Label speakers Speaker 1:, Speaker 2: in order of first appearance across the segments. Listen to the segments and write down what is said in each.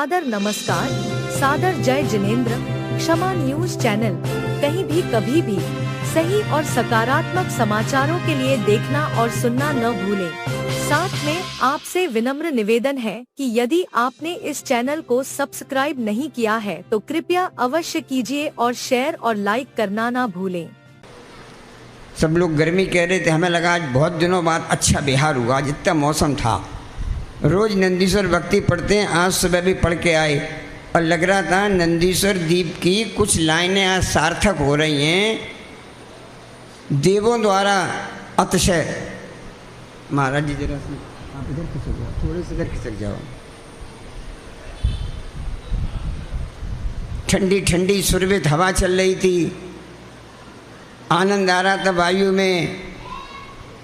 Speaker 1: सादर नमस्कार, सादर जय जिनेंद्र। क्षमा न्यूज चैनल कहीं भी कभी भी सही और सकारात्मक समाचारों के लिए देखना और सुनना न भूलें। साथ में आपसे विनम्र निवेदन है कि यदि आपने इस चैनल को सब्सक्राइब नहीं किया है तो कृपया अवश्य कीजिए और शेयर और लाइक करना ना भूलें।
Speaker 2: सब लोग गर्मी कह रहे थे, हमें लगा आज बहुत दिनों बाद अच्छा बिहार हुआ, आज इतना मौसम था। रोज नंदीश्वर भक्ति पढ़ते हैं, आज सुबह भी पढ़ के आए और लग रहा था नंदीश्वर दीप की कुछ लाइनें आज सार्थक हो रही हैं। देवों द्वारा अतिशय, महाराज जी जरा आप इधर खिसक जाओ, थोड़े से इधर खिसक जाओ। ठंडी ठंडी सुरभित हवा चल रही थी, आनंद आ रहा था वायु में।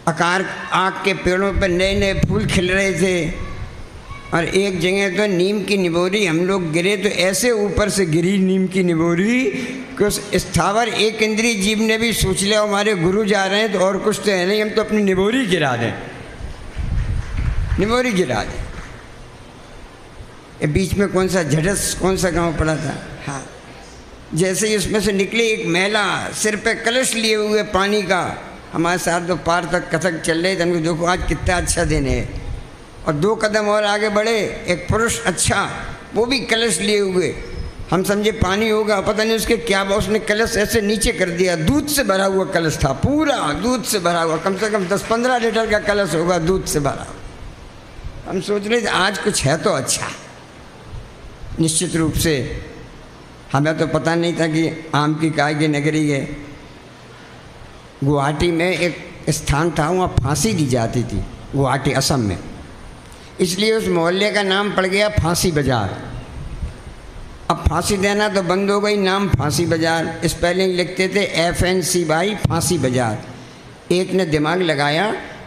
Speaker 2: आकार आग के पेड़ों पर नए नए फूल खिल रहे थे और एक जगह तो नीम की निबोरी, हम लोग गिरे तो ऐसे ऊपर से गिरी नीम की निबोरी कि उस स्थावर एक इंद्रिय जीव ने भी सोच लिया हमारे गुरु जा रहे हैं तो और कुछ तो है नहीं, हम तो अपनी निबोरी गिरा दें, निबोरी गिरा दें। ये बीच में कौन सा झड़स कौन सा गांव पड़ा था, हाँ, जैसे ही उसमें से निकली एक महिला सिर पे कलश लिए हुए पानी का, हमारे साथ तो पार तक कथक चल रहे थे। हमको देखो आज कितना अच्छा दिन है, और 2 कदम और आगे बढ़े एक पुरुष, अच्छा वो भी कलश लिए हुए। हम समझे पानी होगा, पता नहीं उसके क्या हुआ, उसने कलश ऐसे नीचे कर दिया। दूध से भरा हुआ कलश था, पूरा दूध से भरा हुआ, कम से कम 10-15 लीटर का कलश होगा दूध से भरा। हम सोच रहे थे आज कुछ है तो अच्छा। निश्चित रूप से हमें तो पता नहीं था कि आम की काय की नगरी है। गुवाहाटी में एक स्थान था, वहाँ फांसी दी जाती थी, गुवाहाटी असम में, इसलिए उस मोहल्ले का नाम पड़ गया फांसी बाजार। अब फांसी देना तो बंद हो गई, नाम फांसी बाजार, स्पेलिंग लिखते थे FNCY फांसी बाजार। एक ने दिमाग लगाया,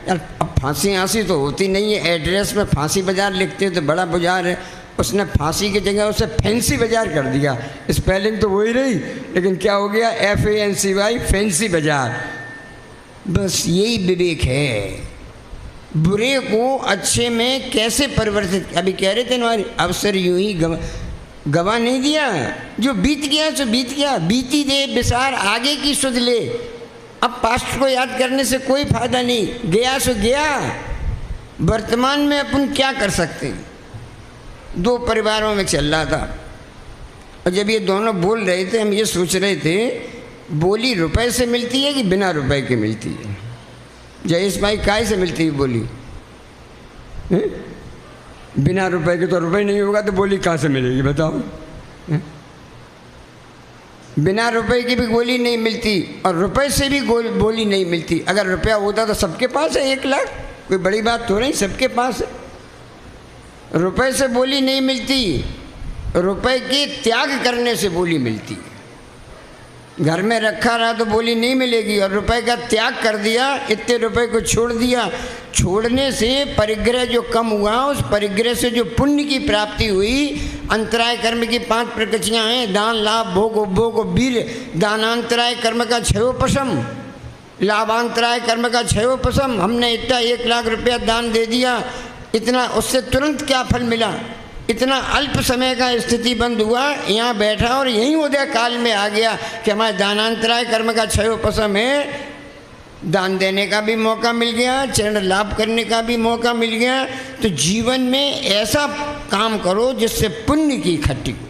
Speaker 2: यार अब फांसी आंसी तो होती नहीं है, एड्रेस में फांसी बाजार लिखते तो बड़ा बाजार है। उसने फांसी की जगह उसे फैंसी बाजार कर दिया। स्पेलिंग तो वही रही, लेकिन क्या हो गया, FANCY फैंसी बाजार। बस यही विवेक है, बुरे को अच्छे में कैसे परिवर्तित। अभी कह रहे थे हमारे अवसर यूं ही गवा नहीं दिया, जो बीत गया सो बीत गया, बीती दे विसार आगे की सुध ले। अब पास्ट को याद करने से कोई फायदा नहीं, गया सो गया। वर्तमान में अपन क्या कर सकते हैं। 2 परिवारों में चल रहा था, और जब ये दोनों बोल रहे थे हम ये सोच रहे थे बोली रुपए से मिलती है कि बिना रुपए के मिलती है। जयेश भाई काय से मिलती है बोली? बिना रुपए के तो रुपए नहीं होगा तो बोली कहाँ से मिलेगी बताओ? बिना रुपए की भी गोली नहीं मिलती और रुपए से भी बोली नहीं मिलती। अगर रुपया होता तो सबके पास है 1 लाख, कोई बड़ी बात तो नहीं, सबके पास है। रुपए से बोली नहीं मिलती, रुपए के त्याग करने से बोली मिलती है। घर में रखा रहा तो बोली नहीं मिलेगी, और रुपए का त्याग कर दिया, इतने रुपए को छोड़ दिया, छोड़ने से परिग्रह जो कम हुआ, उस परिग्रह से जो पुण्य की प्राप्ति हुई। अंतराय कर्म की 5 प्रकृतियाँ हैं, दान लाभ भोग उपभोग वीर। दानांतराय कर्म का क्षयोपशम, लाभांतराय कर्म का क्षयोपशम। हमने इतना 1 लाख रुपया दान दे दिया, इतना उससे तुरंत क्या फल मिला, इतना अल्प समय का स्थिति बंद हुआ, यहाँ बैठा और यहीं उदय काल में आ गया कि हमारे दानांतराय कर्म का क्षयोपशम है। दान देने का भी मौका मिल गया, चरण लाभ करने का भी मौका मिल गया। तो जीवन में ऐसा काम करो जिससे पुण्य की इकट्ठी हो।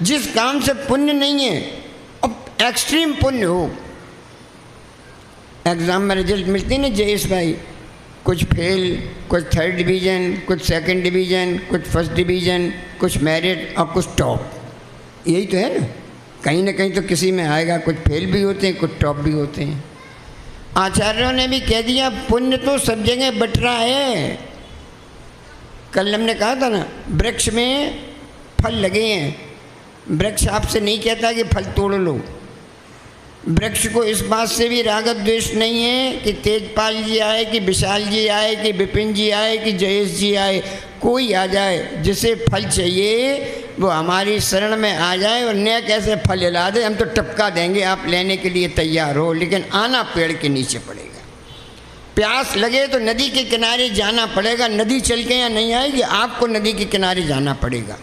Speaker 2: जिस काम से पुण्य नहीं है, अब एक्सट्रीम पुण्य हो। एग्जाम में रिजल्ट मिलते ना जयेश भाई, कुछ फेल, कुछ 3rd डिवीज़न, कुछ 2nd डिवीज़न, कुछ 1st डिवीज़न, कुछ मेरिट और कुछ टॉप। यही तो है ना कहीं तो किसी में आएगा। कुछ फेल भी होते हैं, कुछ टॉप भी होते हैं। आचार्यों ने भी कह दिया पुण्य तो सब जगह बट रहा है। कल हमने कहा था ना, वृक्ष में फल लगे हैं, वृक्ष आपसे नहीं कहता कि फल तोड़ लो। वृक्ष को इस बात से भी रागत द्वेष नहीं है कि तेजपाल जी आए, कि विशाल जी आए, कि विपिन जी आए, कि जयेश जी आए, कोई आ जाए, जिसे फल चाहिए वो हमारी शरण में आ जाए और न कैसे फल हिला दे, हम तो टपका देंगे, आप लेने के लिए तैयार हो, लेकिन आना पेड़ के नीचे पड़ेगा। प्यास लगे तो नदी के किनारे जाना पड़ेगा, नदी चल के यहाँ नहीं आएगी, आपको नदी के किनारे जाना पड़ेगा।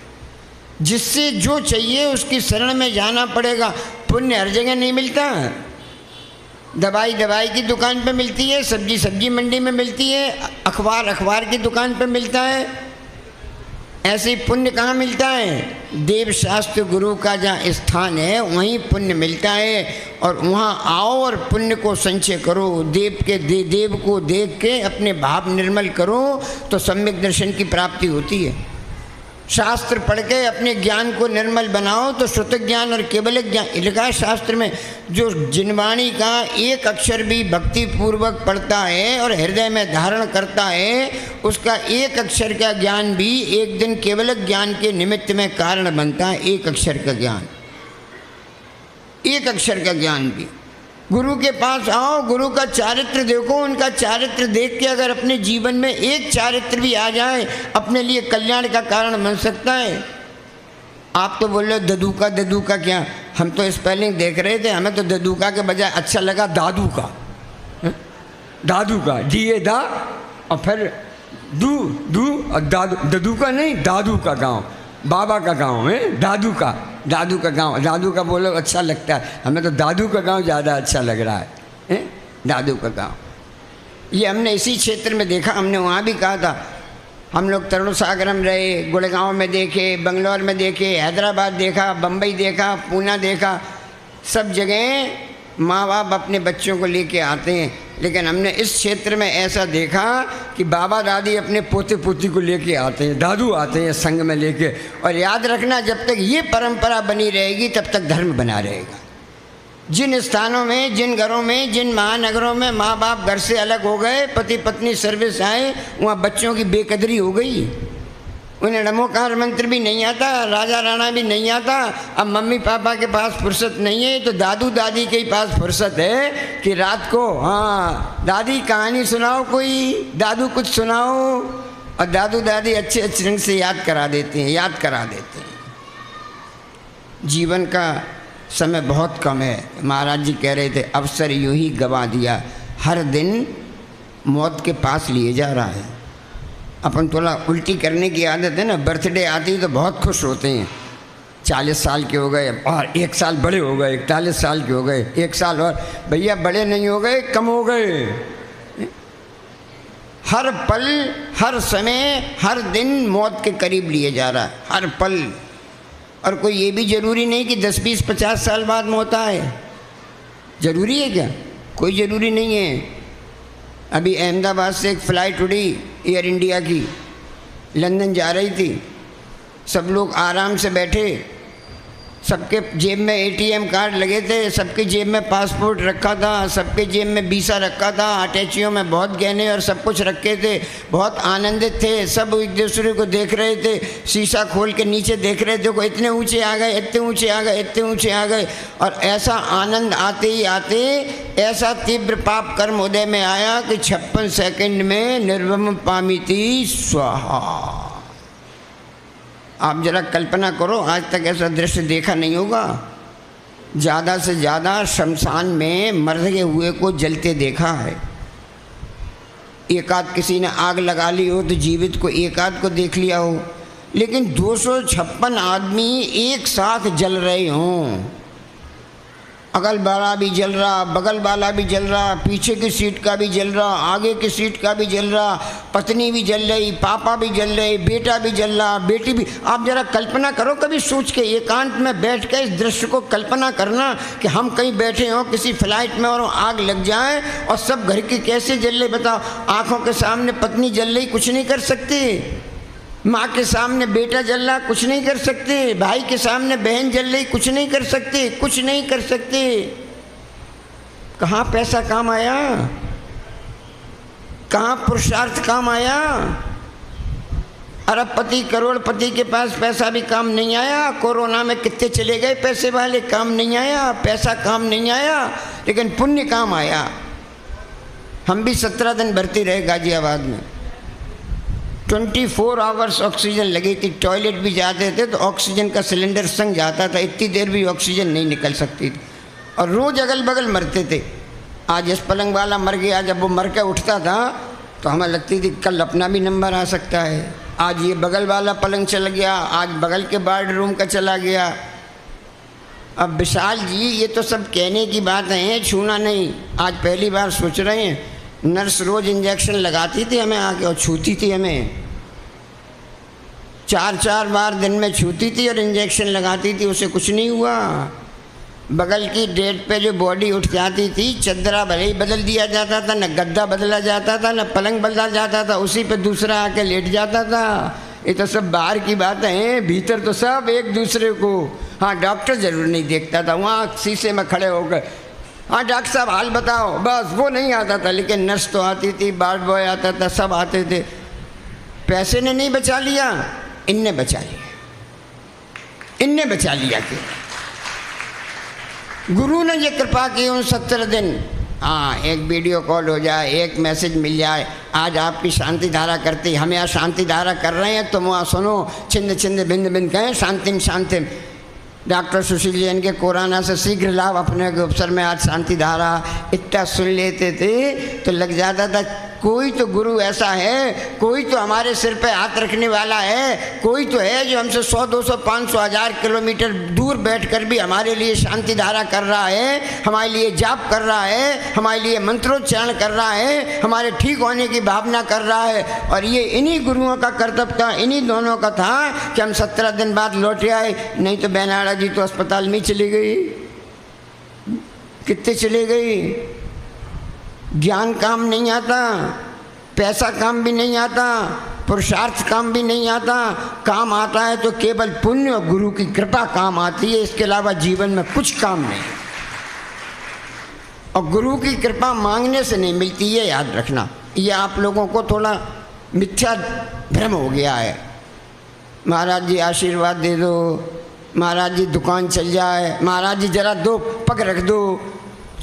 Speaker 2: जिससे जो चाहिए उसकी शरण में जाना पड़ेगा। पुण्य हर जगह नहीं मिलता, दवाई की दुकान पे मिलती है, सब्जी मंडी में मिलती है, अखबार की दुकान पे मिलता है। ऐसे ही पुण्य कहाँ मिलता है? देव शास्त्र गुरु का जहाँ स्थान है वहीं पुण्य मिलता है। और वहाँ आओ और पुण्य को संचय करो, देव को देख के अपने भाव निर्मल करो तो सम्यक दर्शन की प्राप्ति होती है। शास्त्र पढ़ के अपने ज्ञान को निर्मल बनाओ तो श्रुत ज्ञान और केवल ज्ञान लिखा है शास्त्र में। जो जिनवाणी का एक अक्षर भी भक्ति पूर्वक पढ़ता है और हृदय में धारण करता है, उसका एक अक्षर का ज्ञान भी एक दिन केवल ज्ञान के निमित्त में कारण बनता है। एक अक्षर का ज्ञान, एक अक्षर का ज्ञान भी। गुरु के पास आओ, गुरु का चारित्र देखो, उनका चारित्र देख के अगर अपने जीवन में एक चारित्र भी आ जाए अपने लिए कल्याण का कारण बन सकता है। आप तो बोल रहे हो ददू का क्या, हम तो स्पेलिंग देख रहे थे, हमें तो ददूका के बजाय अच्छा लगा दादू का DA दा और फिर दू और ददू का नहीं, दादू का गांव, बाबा का गांव है, दादू का गांव। दादू का बोलो अच्छा लगता है, हमें तो दादू का गांव ज़्यादा अच्छा लग रहा है, दादू का गांव। ये हमने इसी क्षेत्र में देखा, हमने वहाँ भी कहा था। हम लोग तरुण सागर में रहे, गुड़गांव में देखे, बंगलौर में देखे, हैदराबाद देखा, बम्बई देखा, पूना देखा। सब जगह माँ बाप अपने बच्चों को लेके आते हैं, लेकिन हमने इस क्षेत्र में ऐसा देखा कि बाबा दादी अपने पोते पोती को लेके आते हैं, दादू आते हैं संग में लेके। और याद रखना, जब तक ये परंपरा बनी रहेगी तब तक धर्म बना रहेगा। जिन स्थानों में, जिन घरों में, जिन महानगरों में माँ बाप घर से अलग हो गए, पति पत्नी सर्विस आए, वहाँ बच्चों की बेकदरी हो गई। उन्हें नमोकार मंत्र भी नहीं आता, राजा राणा भी नहीं आता। अब मम्मी पापा के पास फुर्सत नहीं है तो दादू दादी के पास फुर्सत है कि रात को हाँ दादी कहानी सुनाओ, कोई दादू कुछ सुनाओ, और दादू दादी अच्छे अच्छे ढंग से याद करा देते हैं। जीवन का समय बहुत कम है। महाराज जी कह रहे थे अवसर यूं ही गवा दिया, हर दिन मौत के पास लिए जा रहा है। अपन थोड़ा उल्टी करने की आदत है ना, बर्थडे आती तो बहुत खुश होते हैं, 40 साल के हो गए और 1 साल बड़े हो गए, 41 साल के हो गए, 1 साल और। भैया बड़े नहीं हो गए, कम हो गए। हर पल, हर समय, हर दिन मौत के करीब लिए जा रहा है, हर पल। और कोई ये भी ज़रूरी नहीं कि 10, 20, 50 साल बाद मौत आए। ज़रूरी है क्या? कोई ज़रूरी नहीं है। अभी अहमदाबाद से एक फ़्लाइट उड़ी एयर इंडिया की, लंदन जा रही थी। सब लोग आराम से बैठे, सबके जेब में ATM कार्ड लगे थे, सबके जेब में पासपोर्ट रखा था, सबके जेब में वीसा रखा था, अटैचियों में बहुत गहने और सब कुछ रखे थे। बहुत आनंदित थे, सब एक दूसरे को देख रहे थे, शीशा खोल के नीचे देख रहे थे, को इतने ऊंचे आ गए, इतने ऊंचे आ गए, इतने ऊंचे आ गए। और ऐसा आनंद आते ही आते ऐसा तीव्र पाप कर्म उदय में आया कि 56 सेकंड में निर्वम पामिति स्वाहा। आप जरा कल्पना करो, आज तक ऐसा दृश्य देखा नहीं होगा। ज़्यादा से ज़्यादा शमशान में मरे हुए को जलते देखा है। एक आध किसी ने आग लगा ली हो तो जीवित को एक आध को देख लिया हो, लेकिन 256 आदमी एक साथ जल रहे हों। अगल वाला भी जल रहा, बगल वाला भी जल रहा, पीछे की सीट का भी जल रहा, आगे की सीट का भी जल रहा, पत्नी भी जल रही, पापा भी जल रहे, बेटा भी जल रहा, बेटी भी। आप जरा कल्पना करो, कभी सोच के एकांत में बैठ के इस दृश्य को कल्पना करना कि हम कहीं बैठे हों किसी फ्लाइट में और आग लग जाए और सब घर की कैसे जल रही। बताओ, आँखों के सामने पत्नी जल रही, कुछ नहीं कर सकती। माँ के सामने बेटा जल रहा, कुछ नहीं कर सकते। भाई के सामने बहन जल रही, कुछ नहीं कर सकते, कुछ नहीं कर सकते। कहाँ पैसा काम आया, कहाँ पुरुषार्थ काम आया। अरबपति करोड़पति के पास पैसा भी काम नहीं आया। कोरोना में कितने चले गए पैसे वाले, काम नहीं आया, पैसा काम नहीं आया, लेकिन पुण्य काम आया। हम भी 17 दिन भर्ती रहे गाजियाबाद में। 24 आवर्स ऑक्सीजन लगी थी। टॉयलेट भी जाते थे तो ऑक्सीजन का सिलेंडर संग जाता था, इतनी देर भी ऑक्सीजन नहीं निकल सकती थी। और रोज़ अगल बगल मरते थे। आज इस पलंग वाला मर गया, जब वो मर के उठता था तो हमें लगती थी कल अपना भी नंबर आ सकता है। आज ये बगल वाला पलंग चल गया, आज बगल के बेडरूम का चला गया। अब विशाल जी ये तो सब कहने की बात है, छूना नहीं। आज पहली बार सोच रहे हैं, नर्स रोज़ इंजेक्शन लगाती थी हमें आके और छूती थी हमें, 4-4 बार दिन में छूती थी और इंजेक्शन लगाती थी, उसे कुछ नहीं हुआ। बगल की डेट पे जो बॉडी उठ जाती थी, चदरा भले ही बदल दिया जाता था, न गद्दा बदला जाता था, न पलंग बदला जाता था, उसी पे दूसरा आके लेट जाता था। ये तो सब बाहर की बातें हैं, भीतर तो सब एक दूसरे को। हाँ, डॉक्टर ज़रूर नहीं देखता था, वहाँ शीशे में खड़े होकर हाँ डॉक्टर साहब हाल बताओ, बस वो नहीं आता था। लेकिन नर्स तो आती थी, वार्ड बॉय आता था, सब आते थे। पैसे ने नहीं बचा लिया, इनने बचा लिया, इनने बचा लिया कि गुरु ने ये कृपा की उन 17 दिन। हाँ, एक वीडियो कॉल हो जाए, एक मैसेज मिल जाए। आज आपकी शांति धारा करती, हम यहाँ शांति धारा कर रहे हैं, तुम वहाँ सुनो, छिंद छिंद बिंद बिंद कहें शांतिम शांतिम। डॉक्टर सुशील जैन के कोरोना से शीघ्र लाभ अपने के अवसर में आज शांति धारा इतना सुन लेते थे तो लग जाता था कोई तो गुरु ऐसा है, कोई तो हमारे सिर पे हाथ रखने वाला है, कोई तो है जो हमसे 100, 200, 500, 1000 किलोमीटर दूर बैठकर भी हमारे लिए शांति धारा कर रहा है, हमारे लिए जाप कर रहा है, हमारे लिए मंत्रोच्चारण कर रहा है, हमारे ठीक होने की भावना कर रहा है। और ये इन्हीं गुरुओं का कर्तव्य था, इन्हीं दोनों का था कि हम 17 दिन बाद लौटे आए। नहीं तो बेनाड़ा जी तो अस्पताल में चली गई, कितने चले गई। ज्ञान काम नहीं आता, पैसा काम भी नहीं आता, पुरुषार्थ काम भी नहीं आता। काम आता है तो केवल पुण्य और गुरु की कृपा काम आती है, इसके अलावा जीवन में कुछ काम नहीं। और गुरु की कृपा मांगने से नहीं मिलती, ये याद रखना। ये आप लोगों को थोड़ा मिथ्या भ्रम हो गया है। महाराज जी आशीर्वाद दे दो, महाराज जी दुकान चल जाए, महाराज जी जरा 2 पग रख दो।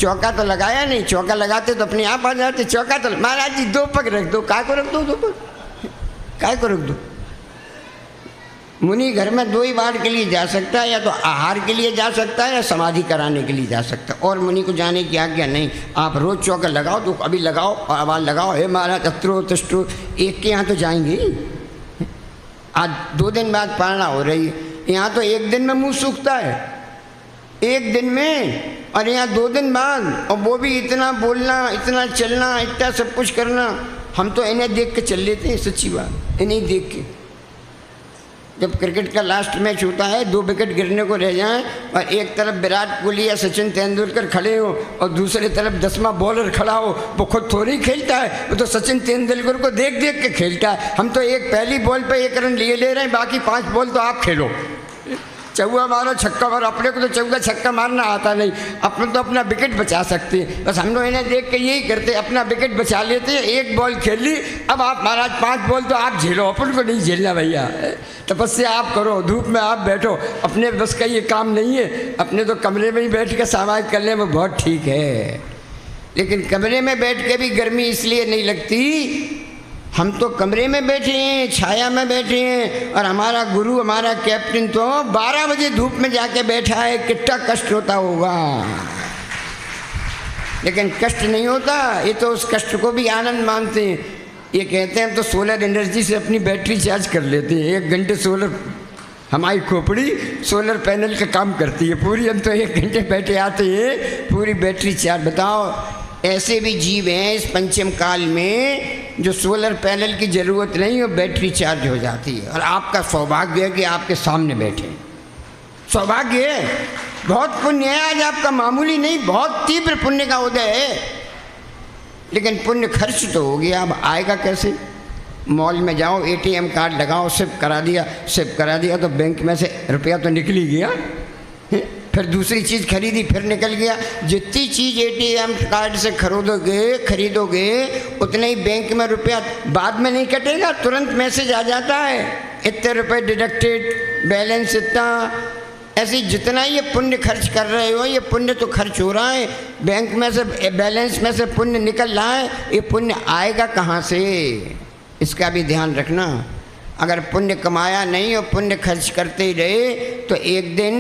Speaker 2: चौका तो लगाया नहीं, चौका लगाते तो अपने आप आ जाते। चौका तो महाराज जी 2 पग रख दो, काय को रख दो 2 पग, काय को रख दो। मुनि घर में 2 ही बार के लिए जा सकता है, या तो आहार के लिए जा सकता है या समाधि कराने के लिए जा सकता है, और मुनि को जाने की आज्ञा नहीं। आप रोज चौका लगाओ तो अभी लगाओ और आवाज़ लगाओ, हे महाराज अत्रो तष्टो। एक के यहाँ तो जाएंगे, आज 2 दिन बाद पालना हो रही है, यहाँ तो 1 दिन में मुंह सूखता है, 1 दिन में, और यहाँ 2 दिन बाद, और वो भी इतना बोलना, इतना चलना, इतना सब कुछ करना। हम तो इन्हें देख के चल लेते हैं, सच्ची बात, इन्हें देख के। जब क्रिकेट का लास्ट मैच होता है, 2 विकेट गिरने को रह जाएं और एक तरफ विराट कोहली या सचिन तेंदुलकर खड़े हो और दूसरी तरफ 10वां बॉलर खड़ा हो, वो खुद थोड़ी खेलता है, वो तो सचिन तेंदुलकर को देख देख के खेलता है। हम तो एक पहली बॉल पे 1 रन लिए ले रहे हैं, बाकी 5 बॉल तो आप खेलो, चौका मारो छक्का मारो। अपने को तो चौका छक्का मारना आता नहीं, अपने तो अपना विकेट बचा सकते हैं। बस हम लोग इन्हें देख के यही करते, अपना विकेट बचा लेते हैं। 1 बॉल खेल ली, अब आप महाराज 5 बॉल तो आप झेलो, अपन को नहीं झेलना भैया। तपस्या आप करो, धूप में आप बैठो, अपने बस का ये काम नहीं है। अपने तो कमरे में ही बैठ के समाज करने में बहुत ठीक है, लेकिन कमरे में बैठ के भी गर्मी इसलिए नहीं लगती, हम तो कमरे में बैठे हैं, छाया में बैठे हैं, और हमारा गुरु, हमारा कैप्टन तो 12 बजे धूप में जाके बैठा है। कितना कष्ट होता होगा, लेकिन कष्ट नहीं होता, ये तो उस कष्ट को भी आनंद मानते हैं। ये कहते हैं तो सोलर एनर्जी से अपनी बैटरी चार्ज कर लेते हैं। 1 घंटे सोलर, हमारी खोपड़ी सोलर पैनल का काम करती है पूरी। हम तो 1 घंटे बैठे आते हैं, पूरी बैटरी चार्ज। बताओ, ऐसे भी जीव हैं इस पंचम काल में जो सोलर पैनल की ज़रूरत नहीं, और बैटरी चार्ज हो जाती है। और आपका सौभाग्य है कि आपके सामने बैठे, सौभाग्य है, बहुत पुण्य है। आज आपका मामूली नहीं, बहुत तीव्र पुण्य का उदय है। लेकिन पुण्य खर्च तो हो गया, अब आएगा कैसे? मॉल में जाओ, ATM कार्ड लगाओ, सिप करा दिया तो बैंक में से रुपया तो निकल ही गया, फिर दूसरी चीज़ खरीदी, फिर निकल गया। जितनी चीज़ ATM कार्ड से खरीदोगे उतने ही बैंक में रुपया बाद में नहीं कटेगा, तुरंत मैसेज आ जाता है, इतने रुपए डिडक्टेड, बैलेंस इतना। ऐसे जितना ये पुण्य खर्च कर रहे हो, ये पुण्य तो खर्च हो रहा है, बैंक में से, बैलेंस में से पुण्य निकल रहा है। ये पुण्य आएगा कहाँ से, इसका भी ध्यान रखना। अगर पुण्य कमाया नहीं और पुण्य खर्च करते ही रहे तो एक दिन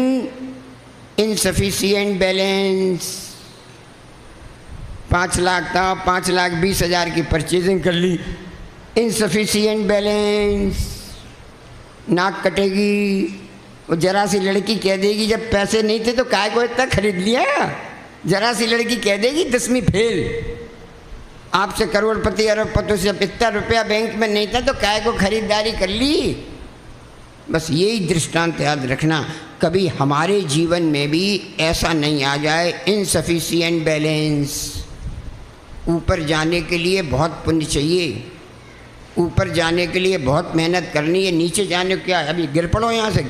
Speaker 2: इनसफिशिएंट बैलेंस, 5 लाख था, 5,20,000 की परचेजिंग कर ली। इनसफिशिएंट बैलेंस, नाक कटेगी। वो जरा सी लड़की कह देगी जब पैसे नहीं थे तो काय को इतना खरीद लिया। जरा सी लड़की कह देगी 10वीं फेल। आपसे करोड़पति अरबपति से इतना रुपया बैंक में नहीं था तो काय को खरीदारी कर ली। बस यही दृष्टांत याद रखना, कभी हमारे जीवन में भी ऐसा नहीं आ जाए इनसफिशिएंट बैलेंस। ऊपर जाने के लिए बहुत पुण्य चाहिए, ऊपर जाने के लिए बहुत मेहनत करनी है। नीचे जाने को क्या, अभी गिर पड़ो यहाँ से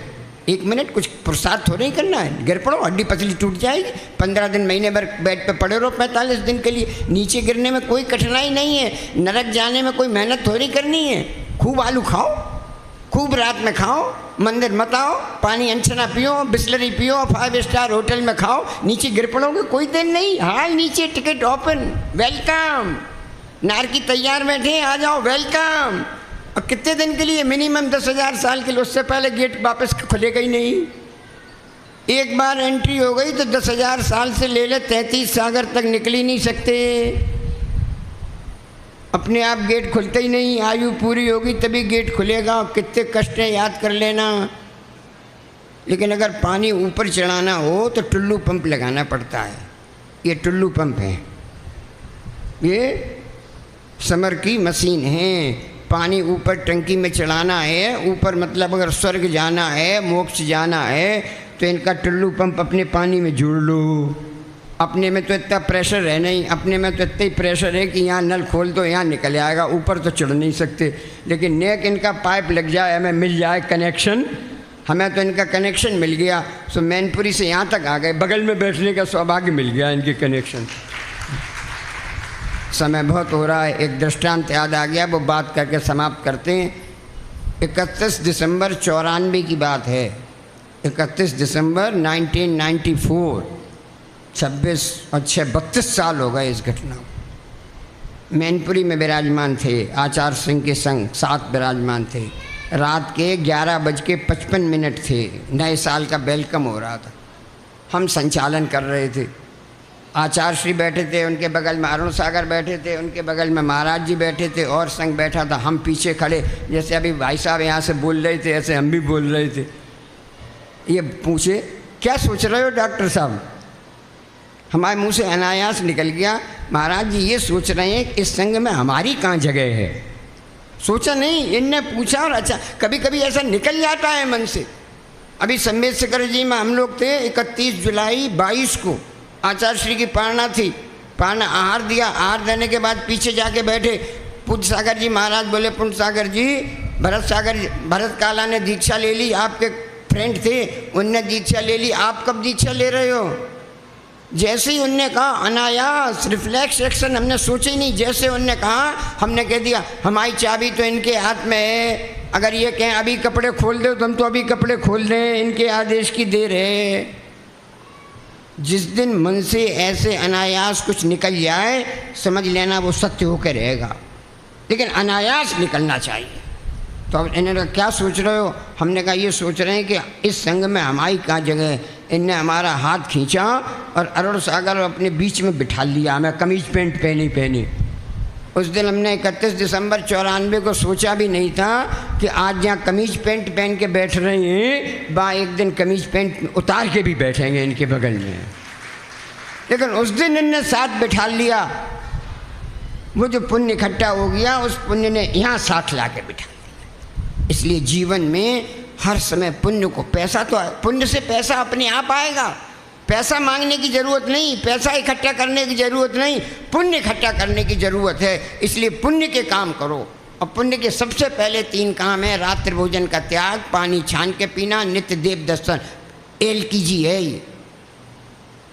Speaker 2: 1 मिनट, कुछ पुरुषार्थ थोड़ा ही करना है। गिर पड़ो, हड्डी पसली टूट जाएगी। 15 दिन महीने भर बेड पे पड़े रहो 45 दिन के लिए। नीचे गिरने में कोई कठिनाई नहीं है, नरक जाने में कोई मेहनत थोड़ी करनी है। खूब आलू खाओ, खूब रात में खाओ, मंदिर मत आओ, पानी अंचना पियो, बिस्लरी पियो, 5 स्टार होटल में खाओ। नीचे गिर पड़ोगे कोई दिन नहीं। हाल नीचे टिकट ओपन, वेलकम। नारकी तैयार बैठे, आ जाओ, वेलकम। और कितने दिन के लिए? मिनिमम 10,000 साल के लिए। उससे पहले गेट वापस खुलेगा ही नहीं। एक बार एंट्री हो गई तो 10,000 साल से ले ले 33 सागर तक निकल ही नहीं सकते। अपने आप गेट खुलते ही नहीं। आयु पूरी होगी तभी गेट खुलेगा। कितने कष्ट हैं याद कर लेना। लेकिन अगर पानी ऊपर चढ़ाना हो तो टुल्लू पंप लगाना पड़ता है। ये टुल्लू पंप है, ये समर की मशीन है। पानी ऊपर टंकी में चढ़ाना है, ऊपर मतलब अगर स्वर्ग जाना है, मोक्ष जाना है तो इनका टुल्लू पंप अपने पानी में जोड़ लो। अपने में तो इतना प्रेशर है नहीं, अपने में तो इतना ही प्रेशर है कि यहाँ नल खोल दो यहाँ निकल आएगा, ऊपर तो चढ़ नहीं सकते। लेकिन नेक इनका पाइप लग जाए, हमें मिल जाए कनेक्शन। हमें तो इनका कनेक्शन मिल गया, सो मैनपुरी से यहाँ तक आ गए, बगल में बैठने का सौभाग्य मिल गया इनके कनेक्शन। समय बहुत हो रहा है, एक दृष्टांत याद आ गया, वो बात करके समाप्त करते हैं। 31 दिसंबर 94 की बात है। 31 दिसंबर 1994, 26 और 6 32 साल हो गए इस घटना को। मैनपुरी में विराजमान थे, आचार्य सिंह के संग 7 विराजमान थे। रात के 11:55 थे, नए साल का वेलकम हो रहा था। हम संचालन कर रहे थे। आचार्य श्री बैठे थे, उनके बगल में अरुण सागर बैठे थे, उनके बगल में महाराज जी बैठे थे और संग बैठा था। हम पीछे खड़े, जैसे अभी भाई साहब यहाँ से बोल रहे थे ऐसे हम भी बोल रहे थे। ये पूछे क्या सोच रहे हो डॉक्टर साहब? हमारे मुंह से अनायास निकल गया, महाराज जी ये सोच रहे हैं कि इस संघ में हमारी कहाँ जगह है। सोचा नहीं, इनने पूछा और अच्छा कभी कभी ऐसा निकल जाता है मन से। अभी संबेदकर जी में हम लोग थे, 31 जुलाई 22 को आचार्य श्री की पारणा थी। पारणा आहार दिया, आहार देने के बाद पीछे जाके बैठे। पूज्य सागर जी महाराज बोले, पूज्य सागर जी भरत काला ने दीक्षा ले ली, आपके फ्रेंड थे, उनने दीक्षा ले ली, आप कब दीक्षा ले रहे हो? जैसे ही उनने कहा, अनायास रिफ्लेक्स एक्शन, हमने सोचा ही नहीं। जैसे उनने कहा हमने कह दिया हमारी चाबी तो इनके हाथ में है। अगर ये कहें अभी कपड़े खोल दो तो हम तो अभी कपड़े खोल दें, इनके आदेश की देर है। जिस दिन मन से ऐसे अनायास कुछ निकल जाए समझ लेना वो सत्य होकर रहेगा, लेकिन अनायास निकलना चाहिए। तो अब इन्होंने क्या सोच रहे हो? हमने कहा ये सोच रहे हैं कि इस संघ में हमारी कहाँ जगह है। इनने हमारा हाथ खींचा और अरुण सागर अपने बीच में बिठा लिया, हमें कमीज पेंट पहनी। उस दिन हमने 31 दिसंबर 94 को सोचा भी नहीं था कि आज जहाँ कमीज पेंट पहन के बैठ रहे हैं, वहाँ एक दिन कमीज पेंट उतार के भी बैठेंगे इनके बगल में। लेकिन उस दिन इनने साथ बिठा लिया। वो जो पुण्य इकट्ठा हो गया, उस पुण्य ने यहाँ साथ ला के बिठा लिया। इसलिए जीवन में हर समय पुण्य को, पैसा तो पुण्य से पैसा अपने आप आएगा। पैसा मांगने की ज़रूरत नहीं, पैसा इकट्ठा करने की ज़रूरत नहीं, पुण्य इकट्ठा करने की ज़रूरत है। इसलिए पुण्य के काम करो। और पुण्य के सबसे पहले 3 काम है, रात्रि भोजन का त्याग, पानी छान के पीना, नित्य देव दर्शन, LKG है ये।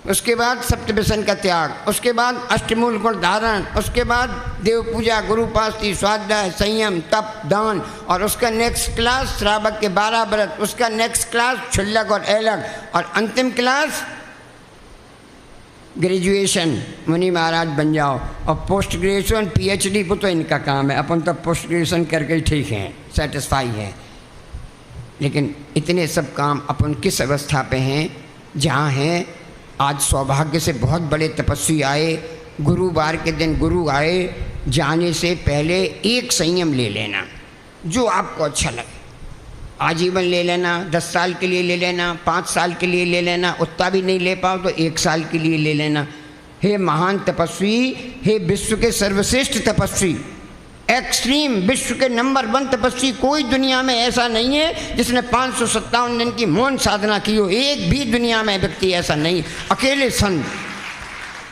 Speaker 2: उसके बाद सप्तव्यसन का त्याग, उसके बाद अष्टमूल गुण धारण, उसके बाद देव पूजा, गुरुपास्ती, स्वाध्याय, संयम, तप, दान, और उसका नेक्स्ट क्लास श्रावक के 12 व्रत, उसका नेक्स्ट क्लास क्षुल्लक और ऐलक, और अंतिम क्लास ग्रेजुएशन, मुनि महाराज बन जाओ। और पोस्ट ग्रेजुएशन PhD वो तो इनका काम है। अपन तो पोस्ट ग्रेजुएशन करके ठीक हैं, सेटिस्फाई हैं। लेकिन इतने सब काम अपन किस अवस्था पे हैं? जहाँ हैं आज सौभाग्य से बहुत बड़े तपस्वी आए, गुरुवार के दिन गुरु आए, जाने से पहले एक संयम ले लेना जो आपको अच्छा लगे। आजीवन ले लेना, 10 साल के लिए ले लेना, 5 साल के लिए ले लेना, उतना भी नहीं ले पाओ तो 1 साल के लिए ले लेना। हे महान तपस्वी, हे विश्व के सर्वश्रेष्ठ तपस्वी, एक्सट्रीम विश्व के नंबर 1 तपस्वी, कोई दुनिया में ऐसा नहीं है जिसने 557 दिन की मौन साधना की हो। एक भी दुनिया में व्यक्ति ऐसा नहीं, अकेले संत।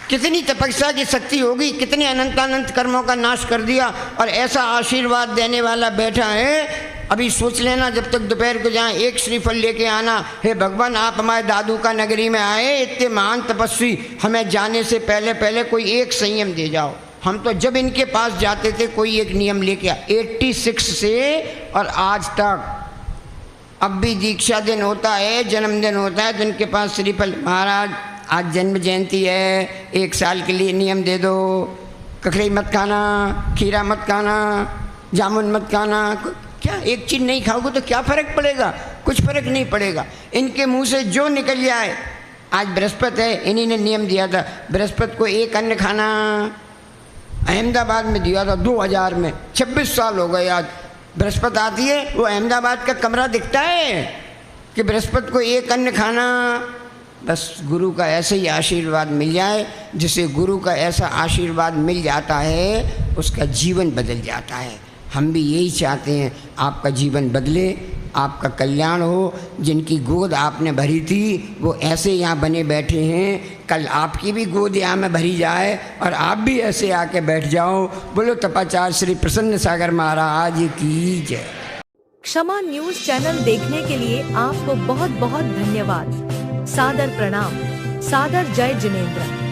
Speaker 2: कितनी तपस्या की शक्ति होगी, कितने अनंतानंत कर्मों का नाश कर दिया, और ऐसा आशीर्वाद देने वाला बैठा है। अभी सोच लेना, जब तक दोपहर को जाए एक श्रीफल लेके आना, हे भगवान आप हमारे दादू का नगरी में आए, इतने महान तपस्वी, हमें जाने से पहले पहले कोई एक संयम दे जाओ। हम तो जब इनके पास जाते थे कोई एक नियम लेके 86 से और आज तक, अब भी दीक्षा दिन होता है, जन्मदिन होता है, जिनके पास श्रीफल, महाराज आज जन्म जयंती है, 1 साल के लिए नियम दे दो, ककड़ी मत खाना, खीरा मत खाना, जामुन मत खाना। क्या एक चीज़ नहीं खाओगे तो क्या फ़र्क पड़ेगा? कुछ फ़र्क नहीं पड़ेगा। इनके मुंह से जो निकल जाए, आज बृहस्पति है, इन्हीं ने नियम दिया था बृहस्पति को एक अन्न खाना, अहमदाबाद में दिया था 2000 में, 26 साल हो गए आज। बृहस्पति आती है, वो अहमदाबाद का कमरा दिखता है कि बृहस्पति को एक अन्न खाना। बस गुरु का ऐसे ही आशीर्वाद मिल जाए, जिसे गुरु का ऐसा आशीर्वाद मिल जाता है उसका जीवन बदल जाता है। हम भी यही चाहते हैं, आपका जीवन बदले, आपका कल्याण हो। जिनकी गोद आपने भरी थी वो ऐसे यहाँ बने बैठे हैं, कल आपकी भी गोद यहाँ में भरी जाए और आप भी ऐसे आके बैठ जाओ। बोलो तपाचार्य श्री प्रसन्न सागर महाराज की जय।
Speaker 1: क्षमा न्यूज चैनल देखने के लिए आपको बहुत बहुत धन्यवाद। सादर प्रणाम। सादर जय जिनेंद्र।